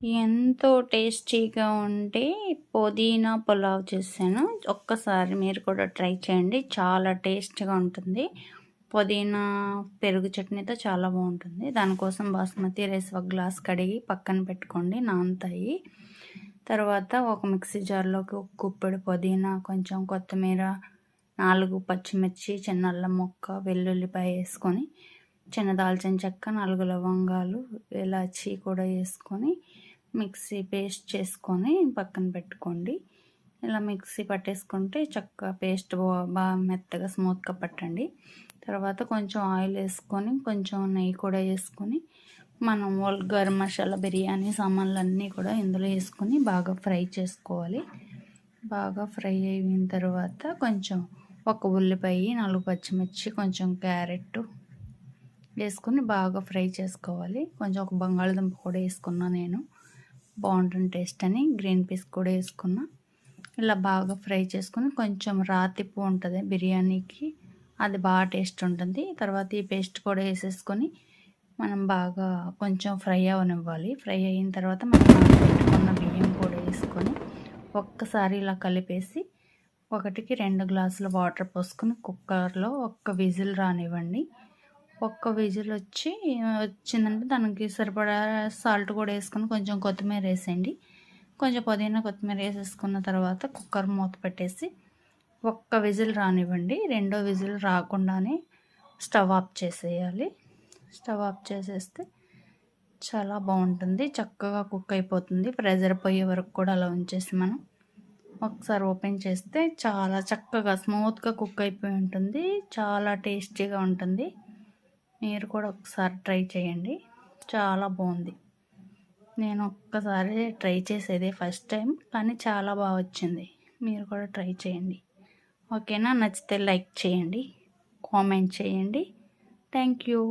ఎంతో టేస్టీగా ఉంటే పుదీనా పులావ్ చేశాను. ఒక్కసారి మీరు కూడా ట్రై చేయండి. చాలా టేస్ట్‌గా ఉంటుంది. పుదీనా పెరుగు చట్నీతో చాలా బాగుంటుంది. దానికోసం బాస్మతి రైస్ ఒక గ్లాస్ కడిగి పక్కన పెట్టుకోండి, నానతాయి. తర్వాత ఒక మిక్సీ జార్లోకి ఒక గుప్పెడు పుదీనా, కొంచెం కొత్తిమీర, 4 పచ్చిమిర్చి, చిన్న అల్లం ముక్క, వెల్లుల్లిపాయ వేసుకొని, చిన్న దాల్చిన చెక్క, 4 లవంగాలు, ఇలాచీ కూడా వేసుకొని మిక్సీ పేస్ట్ చేసుకొని పక్కన పెట్టుకోండి. ఇలా మిక్సీ పట్టేసుకుంటే చక్కగా పేస్ట్ బాగా మెత్తగా స్మూత్గా పట్టండి. తర్వాత కొంచెం ఆయిల్ వేసుకొని, కొంచెం నెయ్యి కూడా వేసుకొని, మనం గరం మసాలా, బిర్యానీ సామాన్లు అన్నీ కూడా ఇందులో వేసుకొని బాగా ఫ్రై చేసుకోవాలి. బాగా ఫ్రై అయిన తర్వాత కొంచెం ఒక ఉల్లిపాయ, 4 పచ్చిమిర్చి, కొంచెం క్యారెట్ వేసుకొని బాగా ఫ్రై చేసుకోవాలి. కొంచెం ఒక బంగాళదుంప కూడా వేసుకున్నా నేను, బాగుంటుంది టేస్ట్ అని. గ్రీన్ పీస్ కూడా వేసుకున్నా. ఇలా బాగా ఫ్రై చేసుకొని కొంచెం రాతి పువ్వు ఉంటుంది బిర్యానీకి, అది బాగా టేస్ట్ ఉంటుంది. తర్వాత ఈ పేస్ట్ కూడా వేసేసుకొని మనం బాగా కొంచెం ఫ్రై అవనివ్వాలి. ఫ్రై అయిన తర్వాత మనం పెట్టుకున్న బియ్యం కూడా వేసుకొని ఒక్కసారి ఇలా కలిపేసి 1కి 2 గ్లాసుల వాటర్ పోసుకొని కుక్కర్లో ఒక్క విజిల్ రానివ్వండి. ఒక్క విజిల్ వచ్చిందంటే దానికి సరిపడా సాల్ట్ కూడా వేసుకొని కొంచెం కొత్తిమీర వేసేయండి. కొంచెం పుదీనా, కొత్తిమీర వేసేసుకున్న తర్వాత కుక్కర్ మూత పెట్టేసి ఒక్క విజిల్ రానివ్వండి. రెండో విజిల్ రాకుండానే స్టవ్ ఆఫ్ చేసేయాలి. స్టవ్ ఆఫ్ చేసేస్తే చాలా బాగుంటుంది, చక్కగా కుక్ అయిపోతుంది. ప్రెజర్ పోయే వరకు కూడా అలా ఉంచేసి మనం ఒకసారి ఓపెన్ చేస్తే చాలా చక్కగా స్మూత్గా కుక్ అయిపోయి ఉంటుంది. చాలా టేస్టీగా ఉంటుంది. మీరు కూడా ఒకసారి ట్రై చేయండి, చాలా బాగుంది. నేను ఒక్కసారి ట్రై చేసేదే ఫస్ట్ టైం, కానీ చాలా బాగా వచ్చింది. మీరు కూడా ట్రై చేయండి. ఓకేనా? నచ్చితే లైక్ చేయండి, కామెంట్ చేయండి. Thank you.